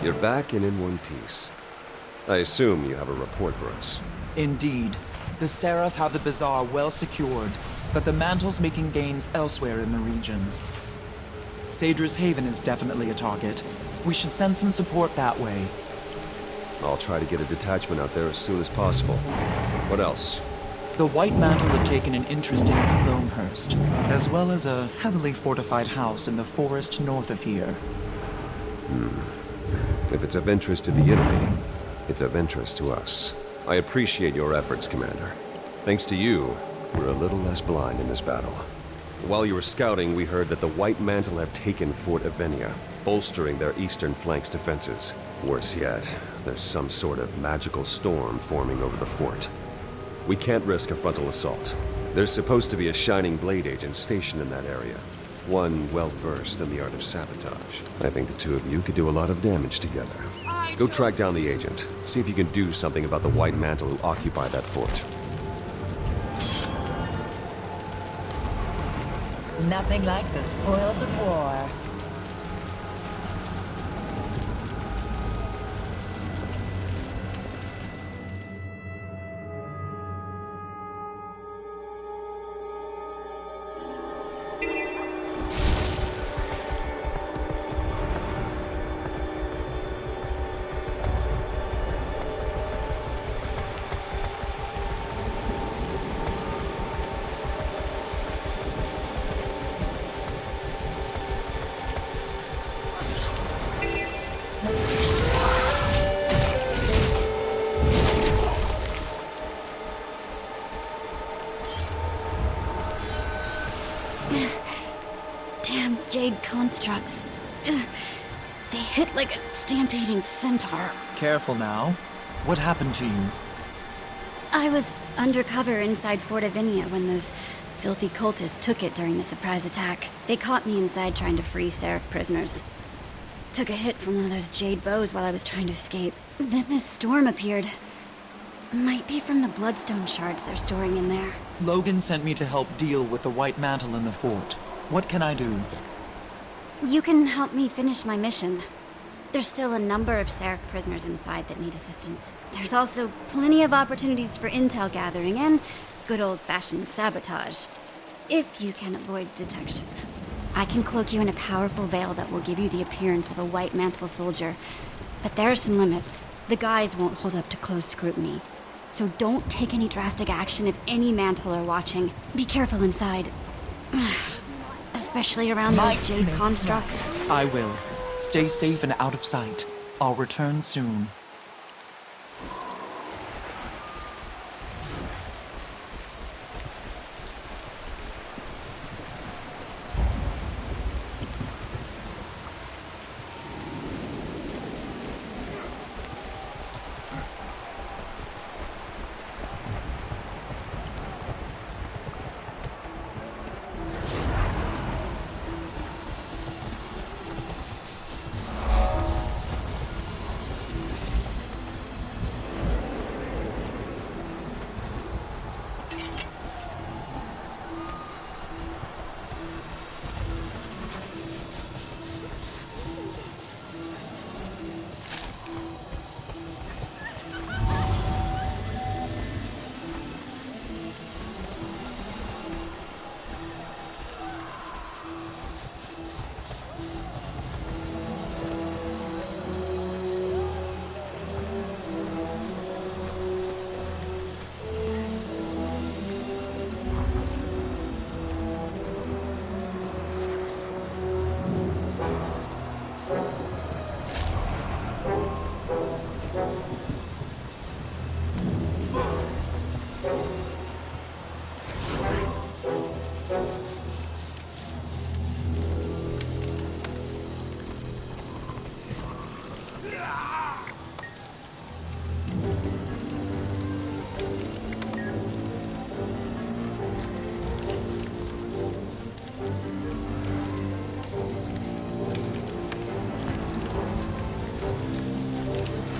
You're back and in one piece. I assume you have a report for us. Indeed. The Seraph have the bazaar well secured, but the Mantles making gains elsewhere in the region. Sadra's Haven is definitely a target. We should send some support that way. I'll try to get a detachment out there as soon as possible. What else? The White Mantle have taken an interest in Lonehurst, as well as a heavily fortified house in the forest north of here. If it's of interest to the enemy, it's of interest to us. I appreciate your efforts, Commander. Thanks to you, we're a little less blind in this battle. While you were scouting, we heard that the White Mantle have taken Fort Avenia, bolstering their eastern flank's defenses. Worse yet, there's some sort of magical storm forming over the fort. We can't risk a frontal assault. There's supposed to be a Shining Blade agent stationed in that area. One well-versed in the art of sabotage. I think the two of you could do a lot of damage together. Go track down the agent. See if you can do something about the White Mantle who occupy that fort. Nothing like the spoils of war. Damn jade constructs. They hit like a stampeding centaur. Careful now. What happened to you? I was undercover inside Fort Avenia when those filthy cultists took it during the surprise attack. They caught me inside trying to free Seraph prisoners. Took a hit from one of those jade bows while I was trying to escape. Then this storm appeared. Might be from the bloodstone shards they're storing in there. Logan sent me to help deal with the White Mantle in the fort. What can I do? You can help me finish my mission. There's still a number of Seraph prisoners inside that need assistance. There's also plenty of opportunities for intel gathering and good old-fashioned sabotage, if you can avoid detection. I can cloak you in a powerful veil that will give you the appearance of a White Mantle soldier, but there are some limits. The guise won't hold up to close scrutiny. So don't take any drastic action if any Mantle are watching. Be careful inside. Especially around those jade constructs. I will. Stay safe and out of sight. I'll return soon.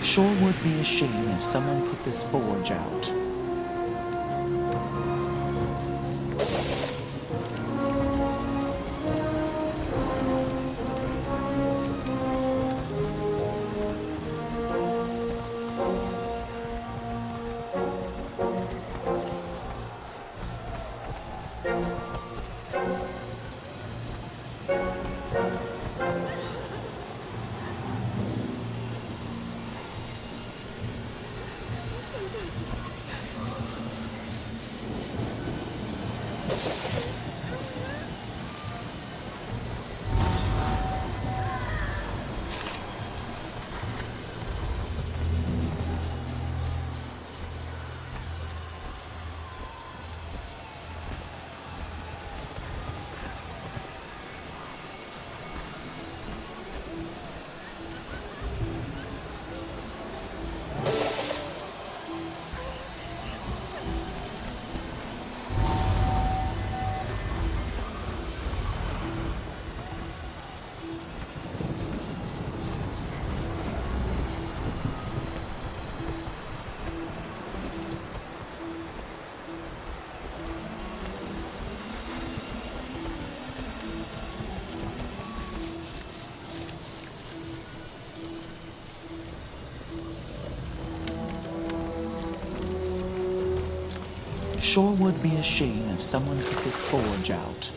Sure would be a shame if someone put this forge out. Sure would be a shame if someone put this forge out.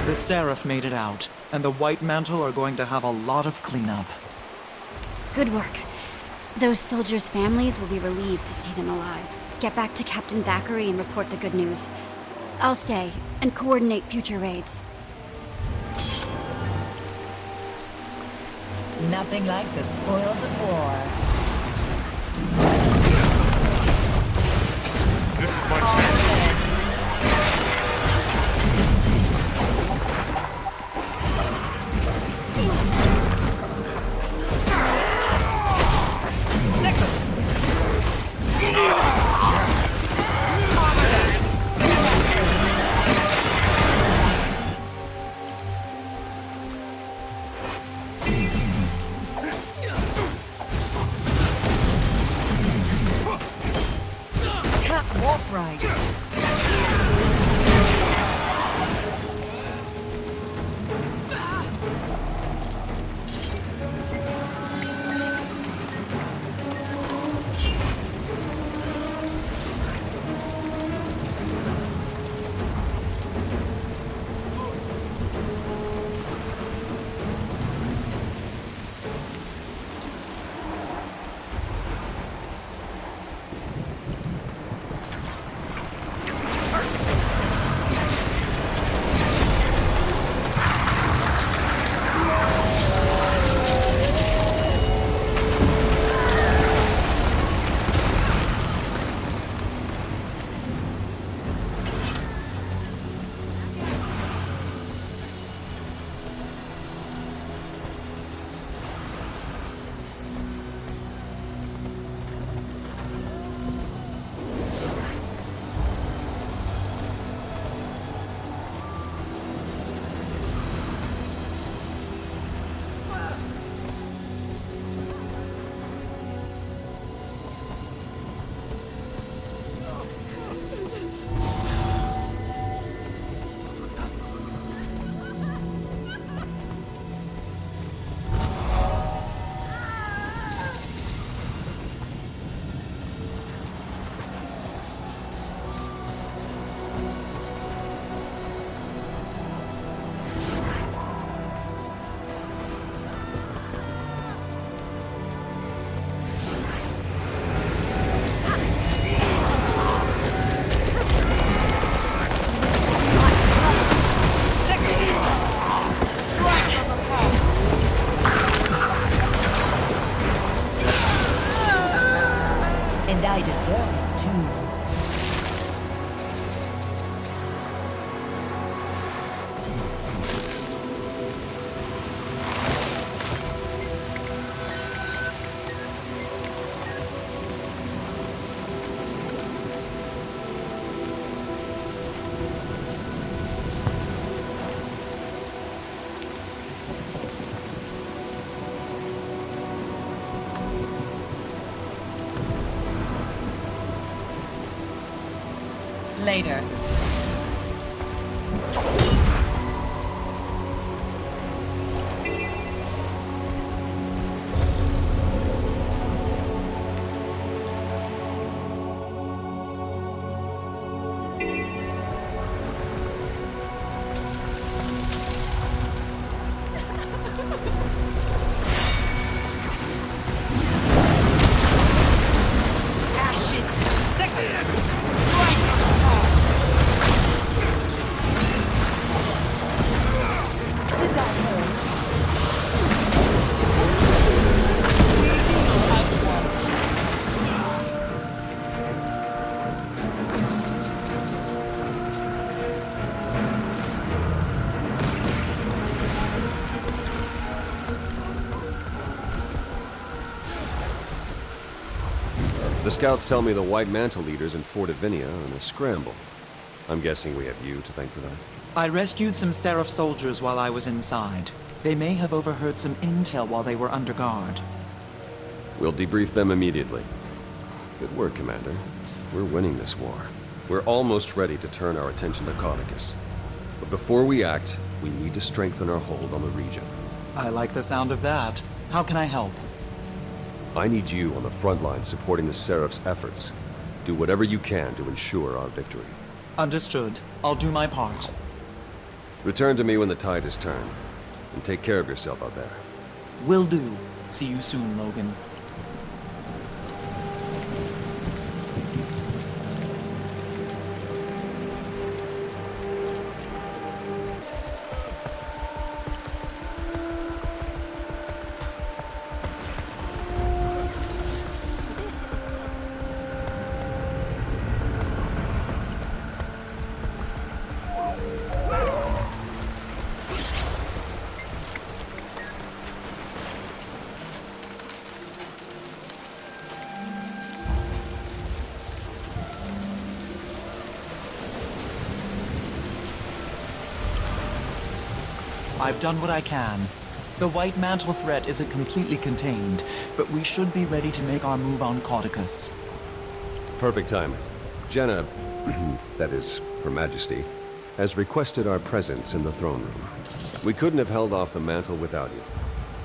The Seraph made it out, and the White Mantle are going to have a lot of cleanup. Good work. Those soldiers' families will be relieved to see them alive. Get back to Captain Thackeray and report the good news. I'll stay and coordinate future raids. Nothing like the spoils of war. This is my chance. Can't walk right. And I deserve it too. Later. Ashes, sick. Strike. Did that hurt? The scouts tell me the White Mantle leaders in Fort Avinia are in a scramble. I'm guessing we have you to thank for that. I rescued some Seraph soldiers while I was inside. They may have overheard some intel while they were under guard. We'll debrief them immediately. Good work, Commander. We're winning this war. We're almost ready to turn our attention to Caunicus. But before we act, we need to strengthen our hold on the region. I like the sound of that. How can I help? I need you on the front line supporting the Seraph's efforts. Do whatever you can to ensure our victory. Understood. I'll do my part. Return to me when the tide has turned. And take care of yourself out there. Will do. See you soon, Logan. I've done what I can. The White Mantle threat isn't completely contained, but we should be ready to make our move on Cauticus. Perfect timing. Jenna, that is, Her Majesty, has requested our presence in the throne room. We couldn't have held off the mantle without you.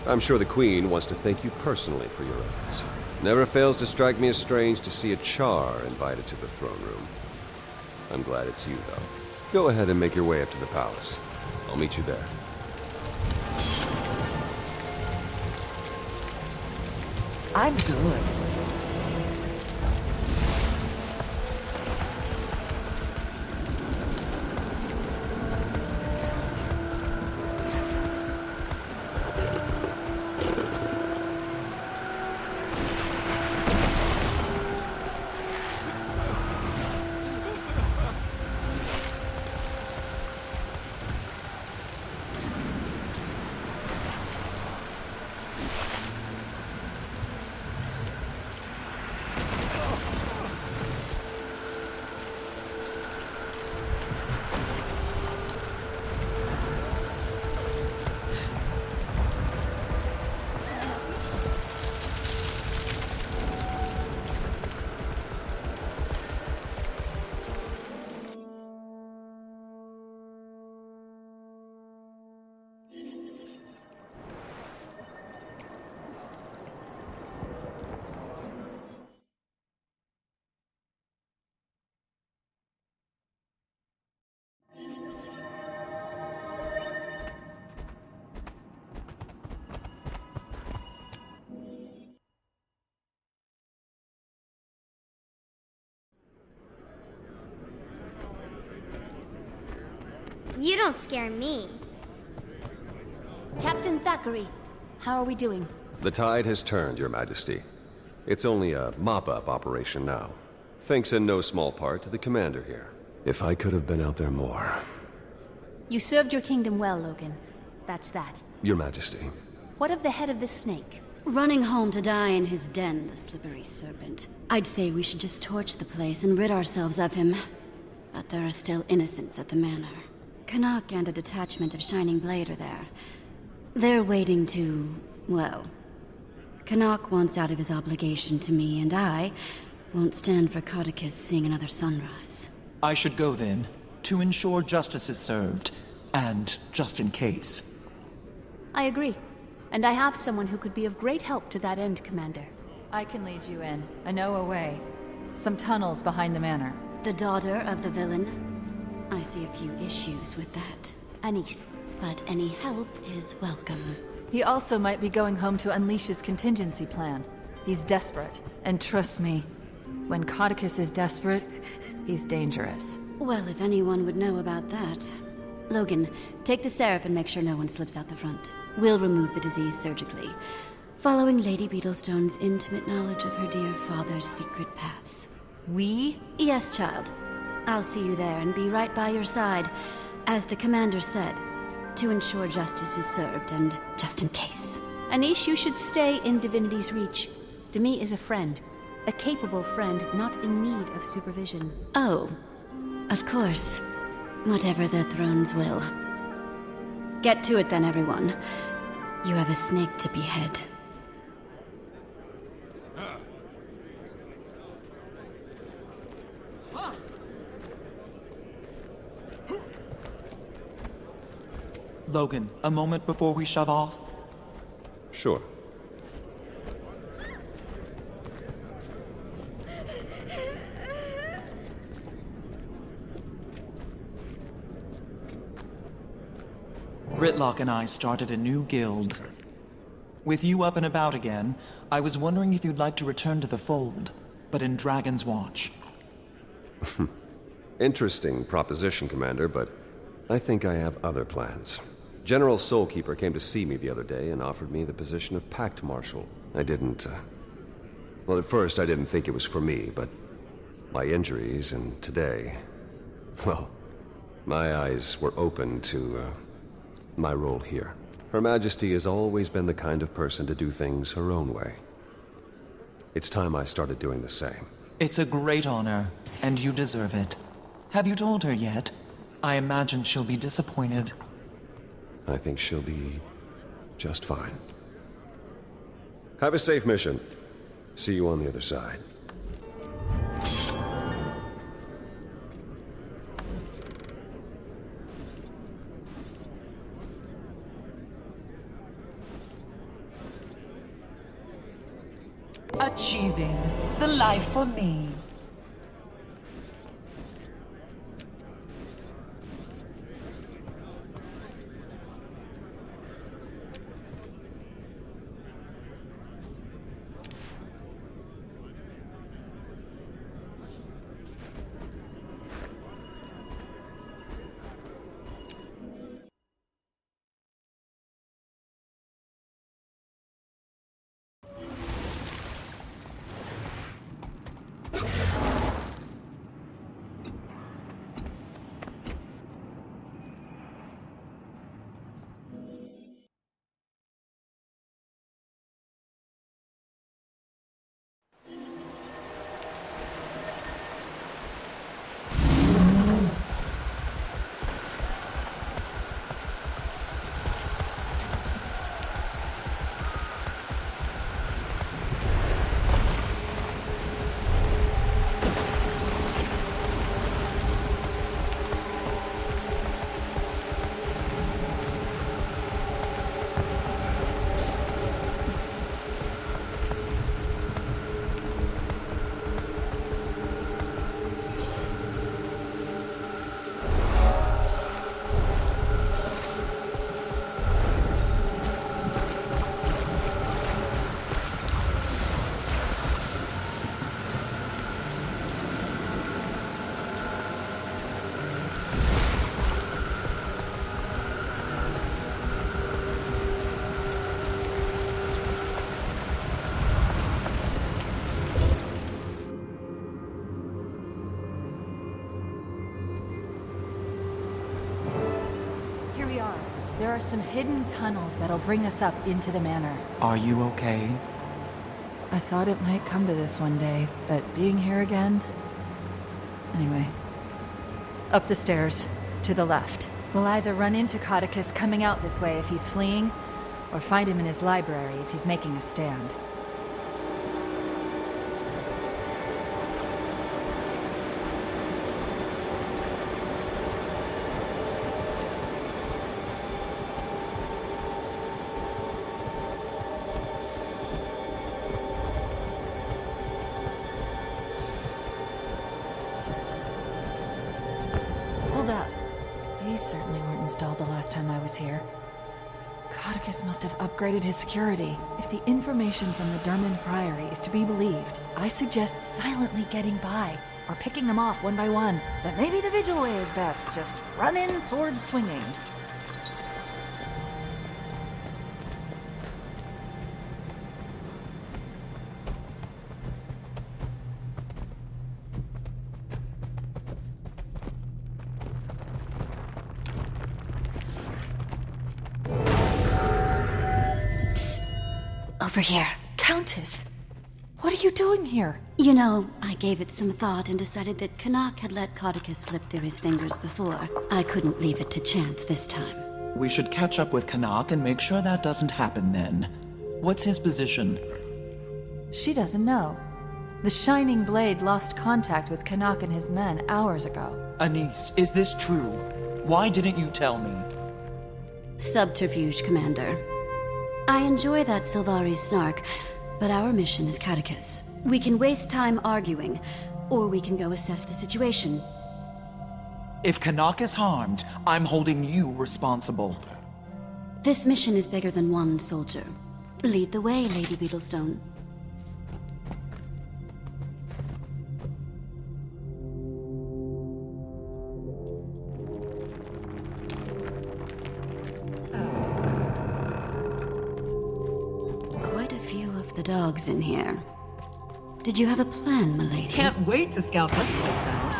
I'm sure the Queen wants to thank you personally for your efforts. Never fails to strike me as strange to see a Char invited to the throne room. I'm glad it's you, though. Go ahead and make your way up to the palace. I'll meet you there. I'm good. You don't scare me. Captain Thackeray, how are we doing? The tide has turned, Your Majesty. It's only a mop-up operation now. Thanks in no small part to the commander here. If I could have been out there more. You served your kingdom well, Logan. That's that. Your Majesty. What of the head of this snake? Running home to die in his den, the slippery serpent. I'd say we should just torch the place and rid ourselves of him. But there are still innocents at the manor. Canuck and a detachment of Shining Blade are there. They're waiting to, well... Canuck wants out of his obligation to me, and I won't stand for Cauticus seeing another sunrise. I should go then, to ensure justice is served, and just in case. I agree. And I have someone who could be of great help to that end, Commander. I can lead you in. I know a way. Some tunnels behind the manor. The daughter of the villain? I see a few issues with that. Anise. But any help is welcome. He also might be going home to unleash his contingency plan. He's desperate. And trust me, when Cauticus is desperate, he's dangerous. Well, if anyone would know about that. Logan, take the Seraph and make sure no one slips out the front. We'll remove the disease surgically, following Lady Beetlestone's intimate knowledge of her dear father's secret paths. We? Yes, child. I'll see you there and be right by your side, as the commander said, to ensure justice is served and just in case. Anish, you should stay in Divinity's reach. Demi is a friend. A capable friend, not in need of supervision. Oh, of course. Whatever the thrones will. Get to it then, everyone. You have a snake to behead. Logan, a moment before we shove off? Sure. Britlock and I started a new guild. With you up and about again, I was wondering if you'd like to return to the fold, but in Dragon's Watch. Interesting proposition, Commander, but I think I have other plans. General Soulkeeper came to see me the other day and offered me the position of Pact Marshal. I didn't, well, at first I didn't think it was for me, but my injuries and today, well, my eyes were open to, my role here. Her Majesty has always been the kind of person to do things her own way. It's time I started doing the same. It's a great honor, and you deserve it. Have you told her yet? I imagine she'll be disappointed. I think she'll be just fine. Have a safe mission. See you on the other side. Achieving the life for me. There are some hidden tunnels that'll bring us up into the manor. Are you okay? I thought it might come to this one day, but being here again... Anyway. Up the stairs, to the left. We'll either run into Codicus coming out this way if he's fleeing, or find him in his library if he's making a stand. These certainly weren't installed the last time I was here. Codicus must have upgraded his security. If the information from the Dermond Priory is to be believed, I suggest silently getting by, or picking them off one by one. But maybe the Vigil way is best, just run in sword swinging. Over here. Countess! What are you doing here? You know, I gave it some thought and decided that Canuck had let Codicus slip through his fingers before. I couldn't leave it to chance this time. We should catch up with Canuck and make sure that doesn't happen then. What's his position? She doesn't know. The Shining Blade lost contact with Canuck and his men hours ago. Anise, is this true? Why didn't you tell me? Subterfuge, Commander. I enjoy that Sylvari snark, but our mission is Codicus. We can waste time arguing, or we can go assess the situation. If Canuck is harmed, I'm holding you responsible. This mission is bigger than one soldier. Lead the way, Lady Beetlestone. Quite a few of the dogs in here. Did you have a plan, milady? Can't wait to scout this place out.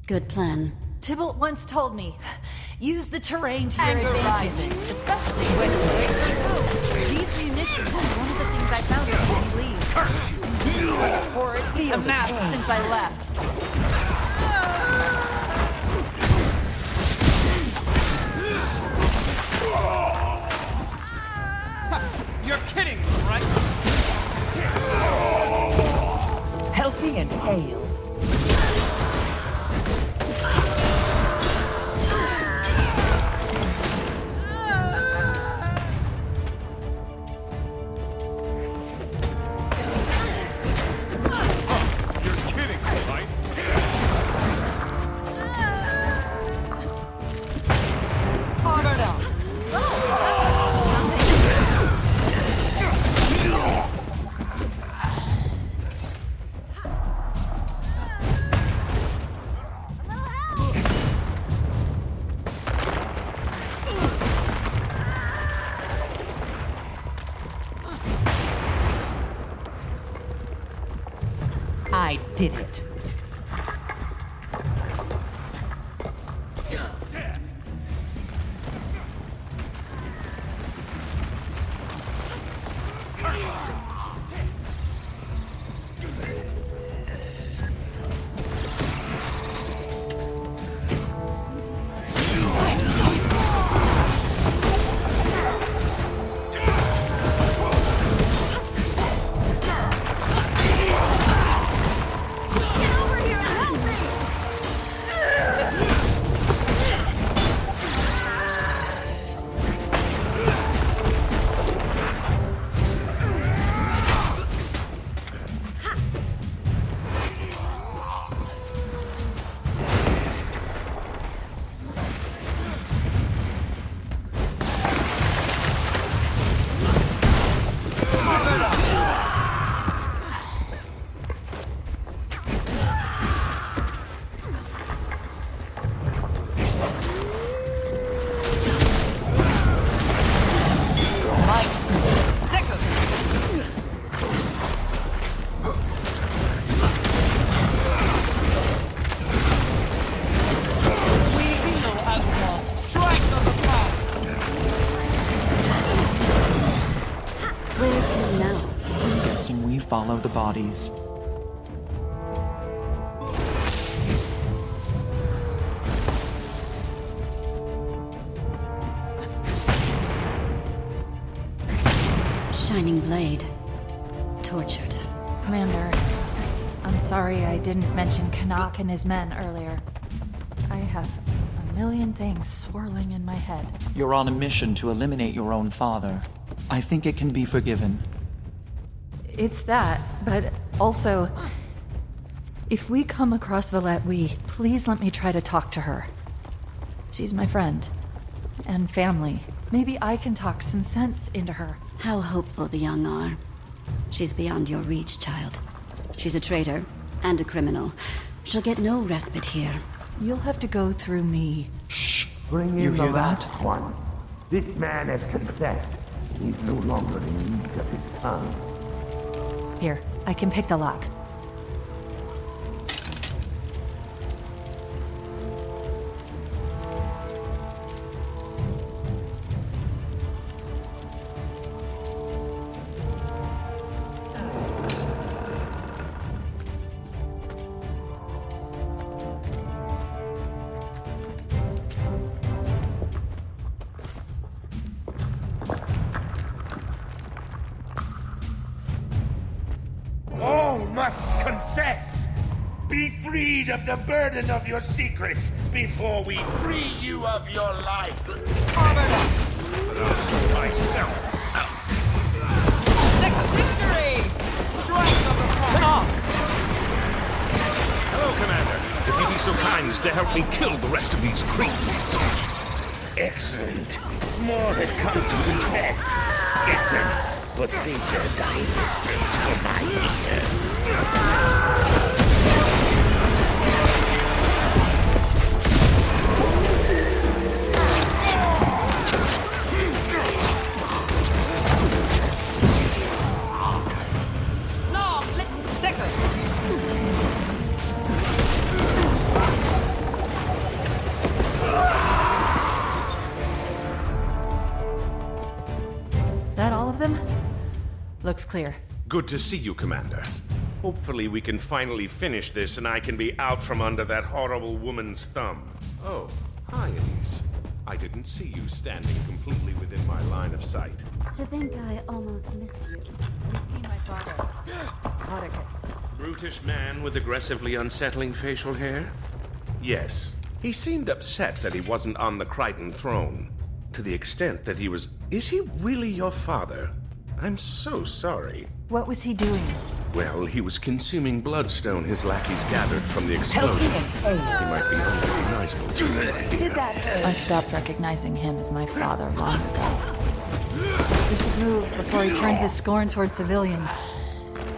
Good plan. Tybalt once told me, use the terrain to your Anger advantage, rising. especially when breakers move. These munitions are one of the things I found when we leave. Curse you! Horrors he's amassed since I left. You're kidding, right? Healthy and hale. I did it. Follow the bodies. Shining blade. Tortured. Commander, I'm sorry I didn't mention Canuck and his men earlier. I have a million things swirling in my head. You're on a mission to eliminate your own father. I think it can be forgiven. It's that, but also, if we come across Valette, please let me try to talk to her. She's my friend. And family. Maybe I can talk some sense into her. How hopeful the young are. She's beyond your reach, child. She's a traitor and a criminal. She'll get no respite here. You'll have to go through me. Shh! Bring You in the hear that? last one. This man has confessed. He's no longer in need of his tongue. Here, I can pick the lock. All must confess! Be freed of the burden of your secrets before we free you of your life! Armored up! Thrust myself out! Sick victory! Strike of the cross! Hello, Commander. If you be so kind as to help help me kill the rest of these creeps. Excellent. More have come to confess. Get them, but save their dying spirits for my ear. That all of them? Looks clear. Good to see you, Commander. Hopefully we can finally finish this and I can be out from under that horrible woman's thumb. Oh, hi, Elise. I didn't see you standing completely within my line of sight. To think I almost missed you. You've seen my father. Codicus. Brutish man with aggressively unsettling facial hair? Yes. He seemed upset that he wasn't on the Crichton throne. To the extent that he was... Is he really your father? I'm so sorry. What was he doing? Well, he was consuming bloodstone his lackeys gathered from the explosion. He might be unrecognizable to you. Did that hurt? I stopped recognizing him as my father long ago. We should move before he turns his scorn towards civilians.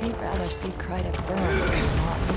He'd rather see Kryta burn than not move.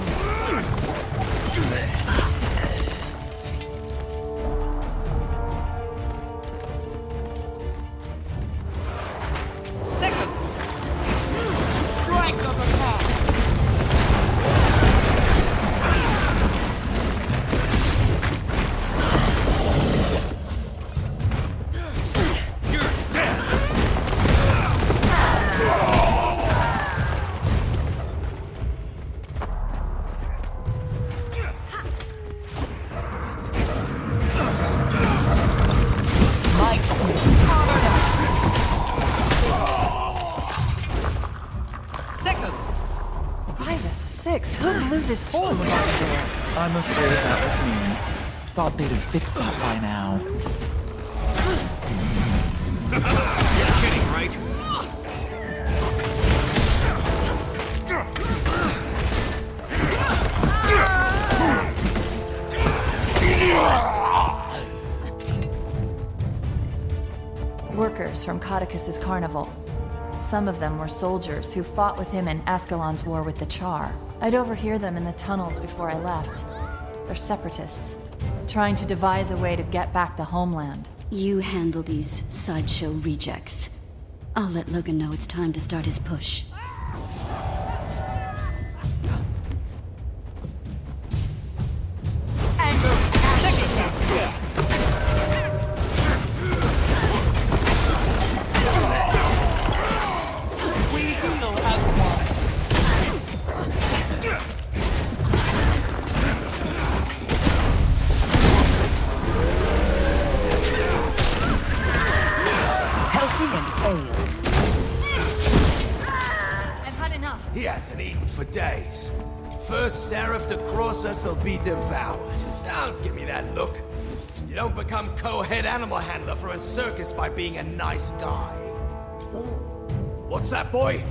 Who blew this hole in the back door? I'm afraid that was me. Thought they'd have fixed that by now. You're kidding, right? Workers from Codicus's carnival. Some of them were soldiers who fought with him in Ascalon's war with the Char. I'd overhear them in the tunnels before I left. They're separatists, trying to devise a way to get back the homeland. You handle these sideshow rejects. I'll let Logan know it's time to start his push. He hasn't eaten for days. First seraph to cross us will be devoured. Don't give me that look. You don't become co-head animal handler for a circus by being a nice guy. What's that, boy?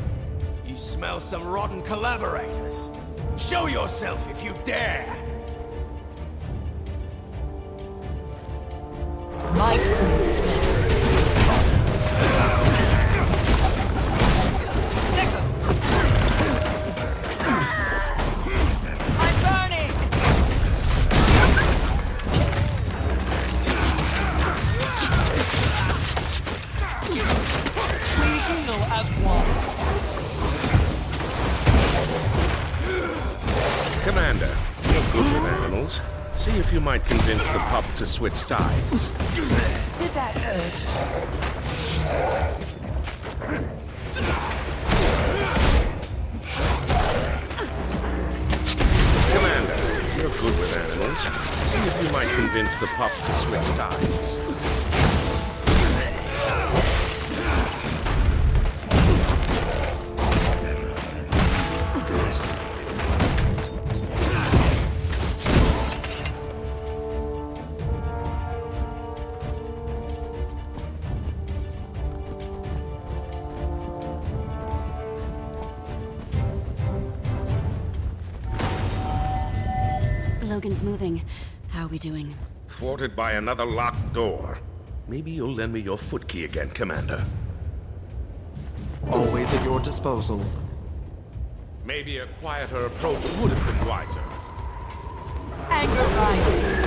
You smell some rotten collaborators. Show yourself if you dare. Might Commander, you're good with animals. See if you might convince the pup to switch sides. Did that hurt? Commander, you're good with animals. See if you might convince the pup to switch sides. Logan's moving. How are we doing? Thwarted by another locked door. Maybe you'll lend me your foot key again, Commander. Always at your disposal. Maybe a quieter approach would have been wiser. Anger rising.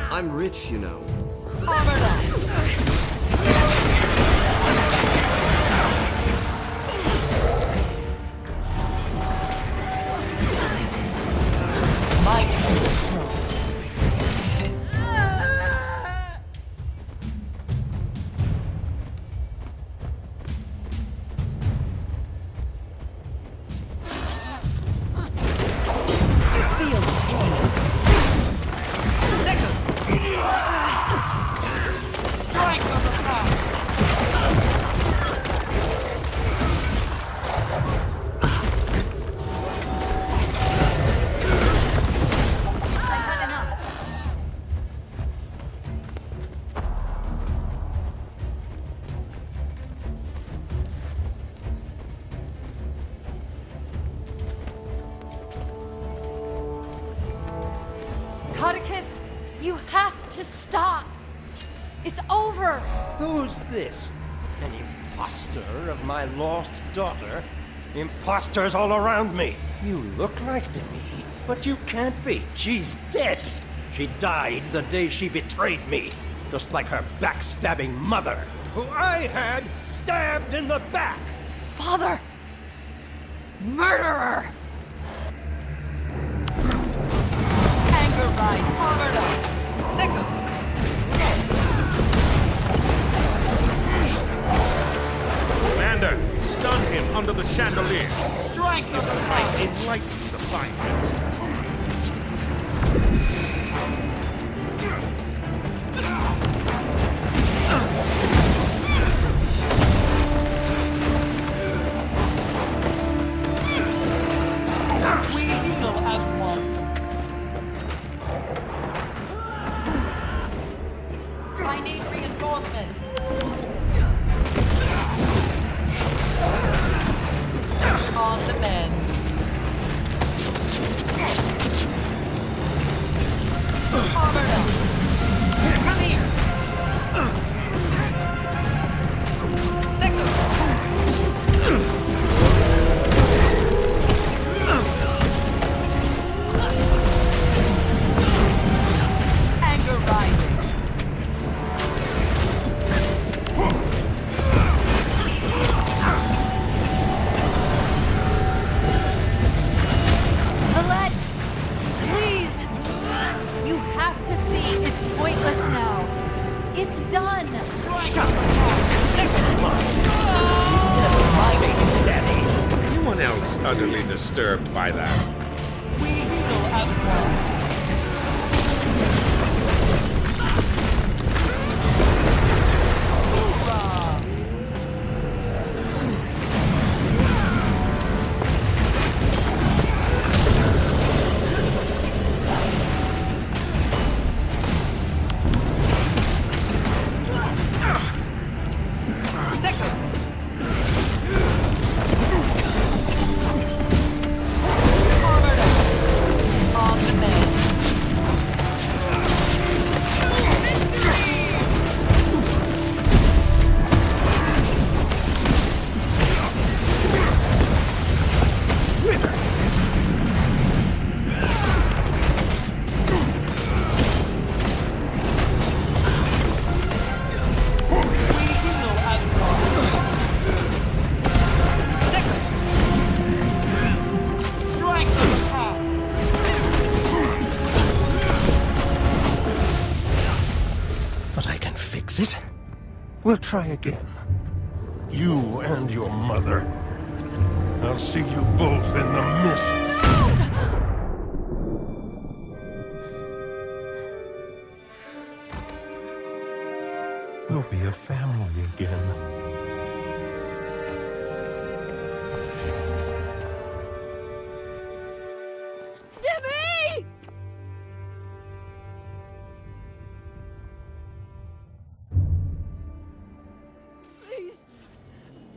I'm rich, you know. Might of the throat. Feel the pain. Strength of the path. I've had enough. Codicus, you have to stop! It's over! Who's this? An imposter of my lost daughter? Imposters all around me! You look like Demi, but you can't be. She's dead! She died the day she betrayed me, just like her backstabbing mother, who I had stabbed in the back! Father! Murderer! Anger rise. Powered up. Sickle. Commander, stun him under the chandelier. Strength of the Might path. enlighten the findings. We heal as one. I need reinforcements. On the mend. Armored up. Come here. Sickle. Anger rising. Alette! Please! You have to see it's pointless now. It's done! Anyone else utterly disturbed by that? We heal as one. Hoorah! fix it. We'll try again. You and your mother. I'll see you both in the mist. We'll be a family again. Demi!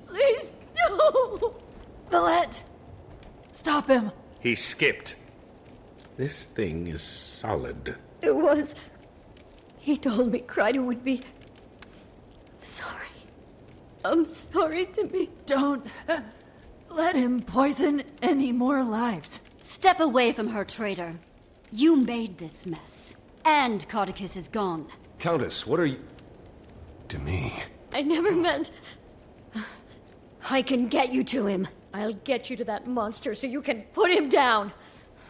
Please, no! Valette! Stop him! He skipped. This thing is solid. It was. He told me Kreider would be. Sorry. I'm sorry, Timmy. Don't let him poison any more lives. Step away from her, traitor. You made this mess. And Codicus is gone. Countess, what are you... To me. I never meant. I can get you to him. I'll get you to that monster so you can put him down.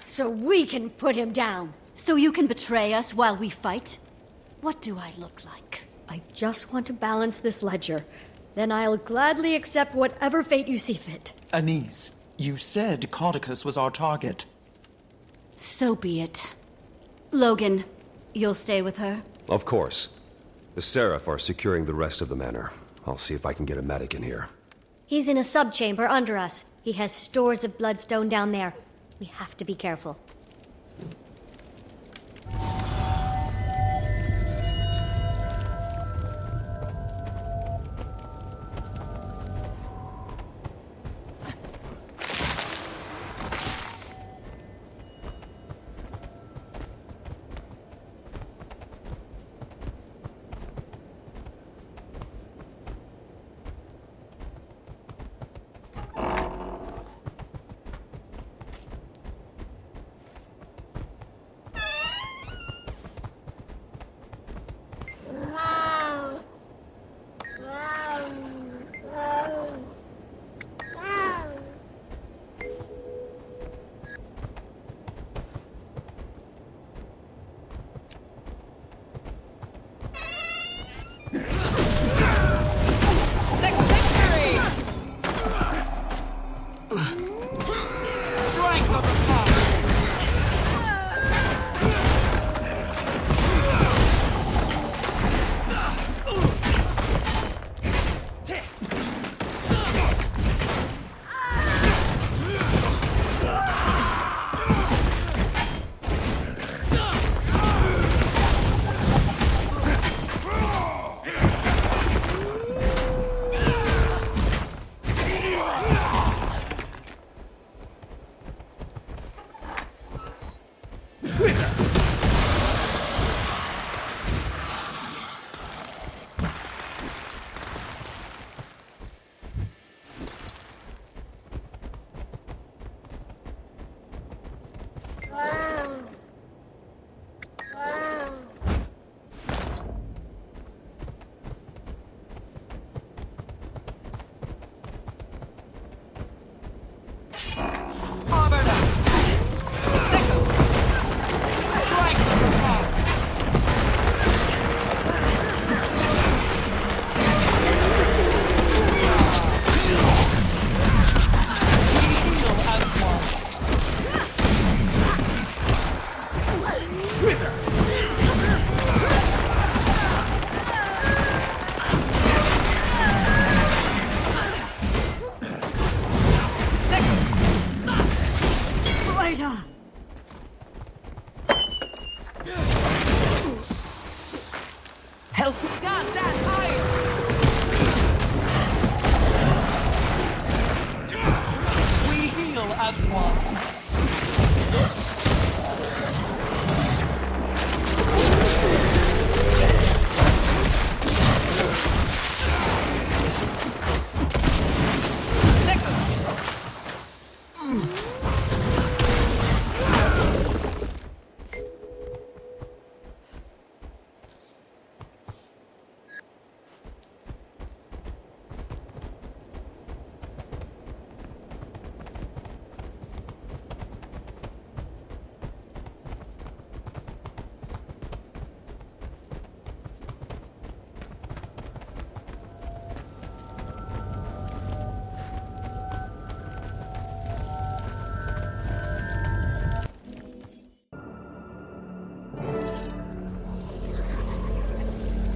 So we can put him down. So you can betray us while we fight? What do I look like? I just want to balance this ledger. Then I'll gladly accept whatever fate you see fit. Anise, you said Codicus was our target. So be it. Logan, you'll stay with her? Of course. The Seraph are securing the rest of the manor. I'll see if I can get a medic in here. He's in a subchamber under us. He has stores of bloodstone down there. We have to be careful.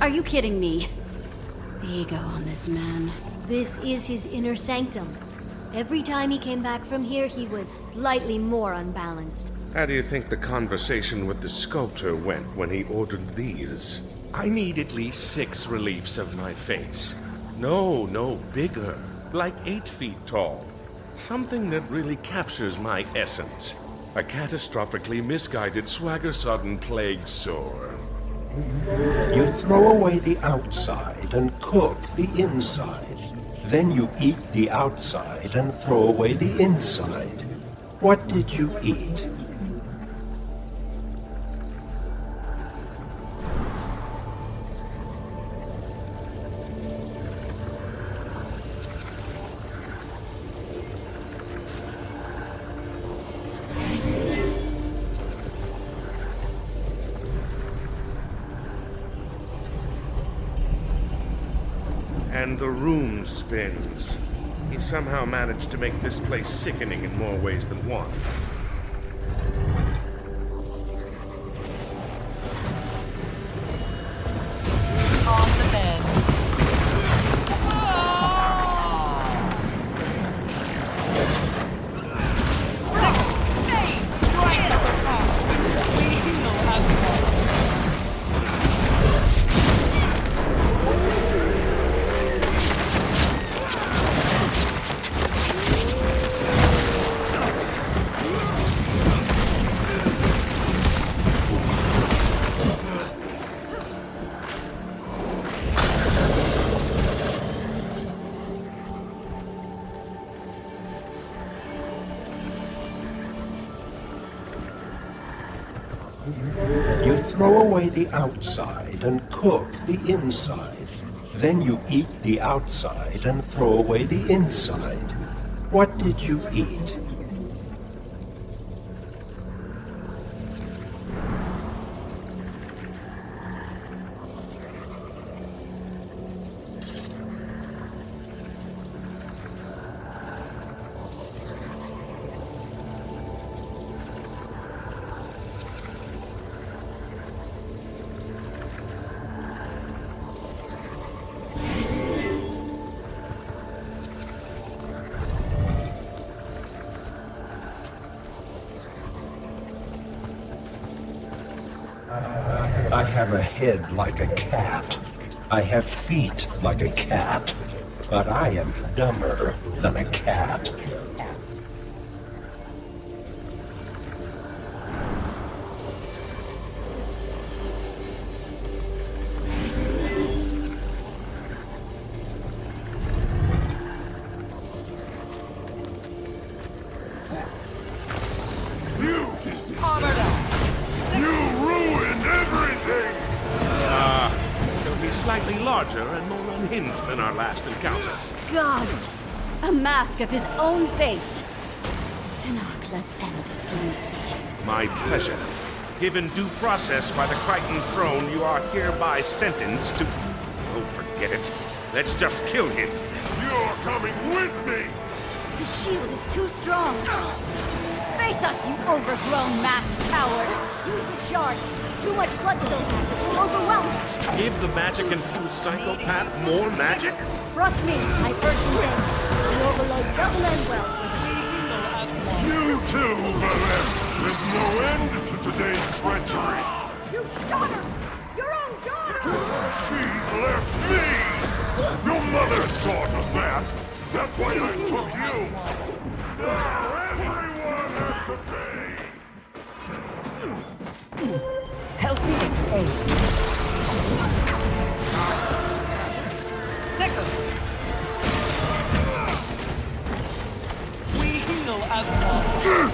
Are you kidding me? The ego on this man. This is his inner sanctum. Every time he came back from here, he was slightly more unbalanced. How do you think the conversation with the sculptor went when he ordered these? I need at least 6 reliefs of my face. No, bigger. Like 8 feet tall. Something that really captures my essence. A catastrophically misguided swagger-sodden plague sore. You throw away the outside and cook the inside. Then you eat the outside and throw away the inside. What did you eat? And the room spins. He somehow managed to make this place sickening in more ways than one. On the mend. Six, eight, strike at the path. We heal as one. You throw away the outside and cook the inside. Then you eat the outside and throw away the inside. What did you eat? I have a head like a cat. I have feet like a cat. But I am dumber than a cat. Armored up. So he's slightly larger and more unhinged than our last encounter. Gods! A mask of his own face. Enoch, let's end this lunacy. My pleasure. Given due process by the Crichton throne, you are hereby sentenced to... Oh, forget it. Let's just kill him. You're coming with me! His shield is too strong. Face us, you overgrown masked coward! Use the shards. Too much bloodstone magic will overwhelm us. Give the magic-infused psychopath more magic? Trust me, I've heard some things. The Overload doesn't end well. You too, Valem! There's no end to today's treachery! You shot her! Your own daughter! She left me! Your mother saw to that! That's why I took you! Now everyone has to pay! Help me to pay. Sick of it. We heal as one.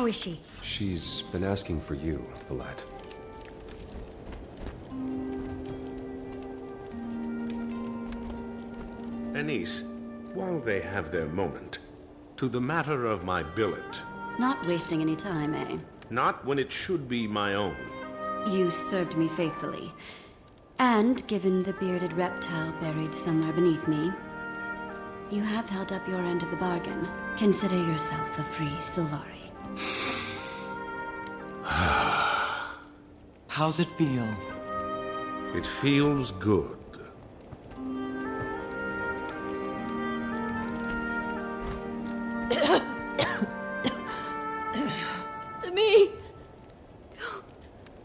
How is she? She's been asking for you, Valette. Anise, while they have their moment, to the matter of my billet. Not wasting any time, eh? Not when it should be my own. You served me faithfully. And given the bearded reptile buried somewhere beneath me, you have held up your end of the bargain. Consider yourself a free Sylvari. How's it feel? It feels good. Me!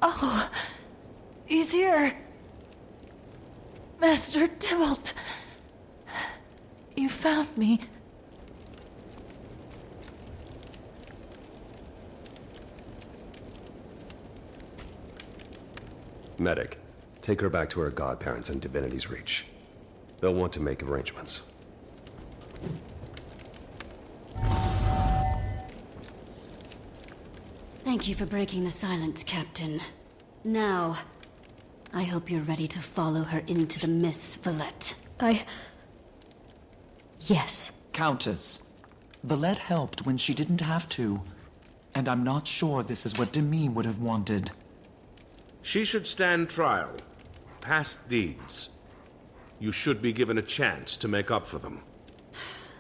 Oh, he's here. Master Tybalt. You found me. Medic, take her back to her godparents in Divinity's Reach. They'll want to make arrangements. Thank you for breaking the silence, Captain. Now, I hope you're ready to follow her into the Miss Valette. Yes. Countess, Valette helped when she didn't have to. And I'm not sure this is what Demi would have wanted. She should stand trial. Past deeds. You should be given a chance to make up for them.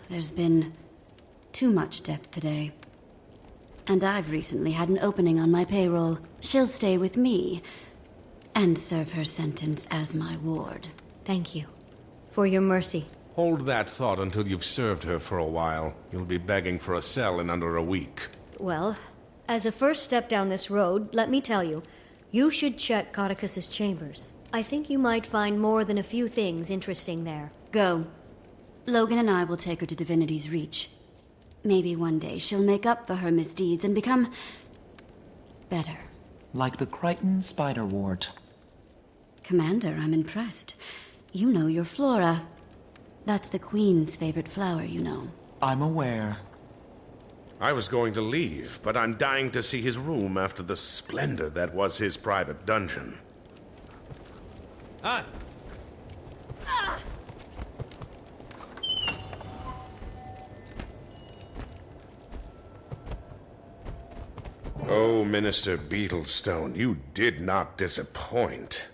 There's been too much death today. And I've recently had an opening on my payroll. She'll stay with me and serve her sentence as my ward. Thank you for your mercy. Hold that thought until you've served her for a while. You'll be begging for a cell in under a week. Well, as a first step down this road, let me tell you, you should check Codicus's chambers. I think you might find more than a few things interesting there. Go. Logan and I will take her to Divinity's Reach. Maybe one day she'll make up for her misdeeds and become better. Like the Crichton Spider Wart. Commander, I'm impressed. You know your flora. That's the Queen's favorite flower, you know. I'm aware. I was going to leave, but I'm dying to see his room after the splendor that was his private dungeon. Ah! Oh, Minister Beetlestone, you did not disappoint.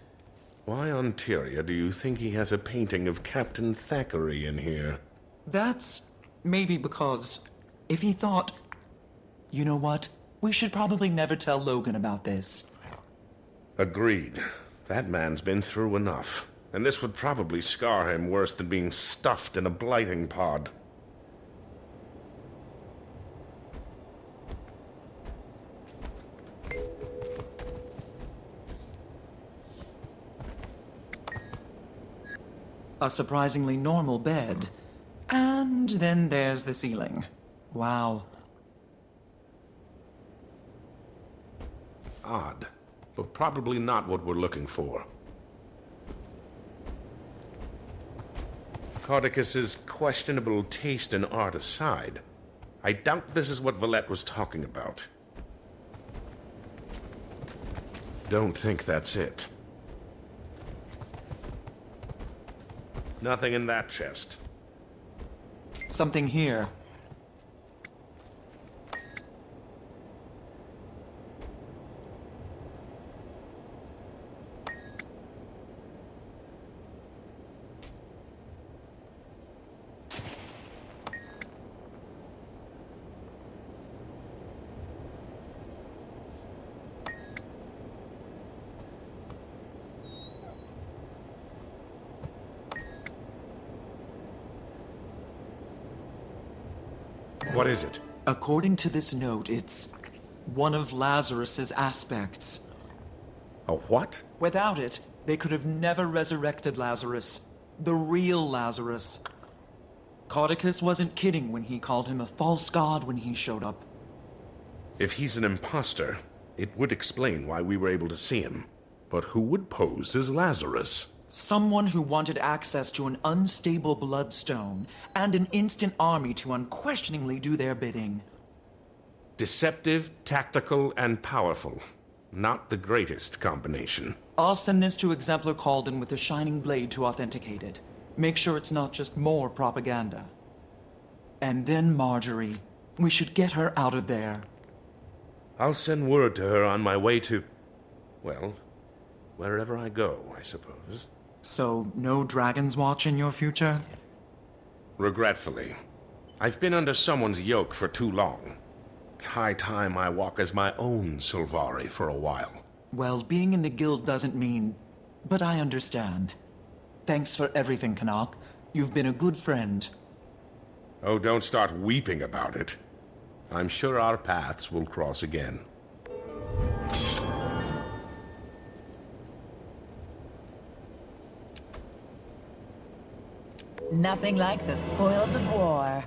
Why on Tyria do you think he has a painting of Captain Thackeray in here? That's maybe because if he thought, you know what, we should probably never tell Logan about this. Agreed. That man's been through enough. And this would probably scar him worse than being stuffed in a blighting pod. A surprisingly normal bed. And then there's the ceiling. Wow. Odd, but probably not what we're looking for. Codicus's questionable taste in art aside, I doubt this is what Valette was talking about. Don't think that's it. Nothing in that chest. Something here. What is it? According to this note, it's one of Lazarus's aspects. A what? Without it, they could have never resurrected Lazarus. The real Lazarus. Codicus wasn't kidding when he called him a false god when he showed up. If he's an imposter, it would explain why we were able to see him. But who would pose as Lazarus? Someone who wanted access to an unstable bloodstone and an instant army to unquestioningly do their bidding. Deceptive, tactical, and powerful. Not the greatest combination. I'll send this to Exemplar Calden with a shining blade to authenticate it. Make sure it's not just more propaganda. And then Marjorie. We should get her out of there. I'll send word to her on my way to... well, wherever I go, I suppose. So, no Dragon's Watch in your future? Regretfully. I've been under someone's yoke for too long. It's high time I walk as my own Sylvari for a while. Well, being in the guild doesn't mean... but I understand. Thanks for everything, Canuck. You've been a good friend. Oh, don't start weeping about it. I'm sure our paths will cross again. Nothing like the spoils of war.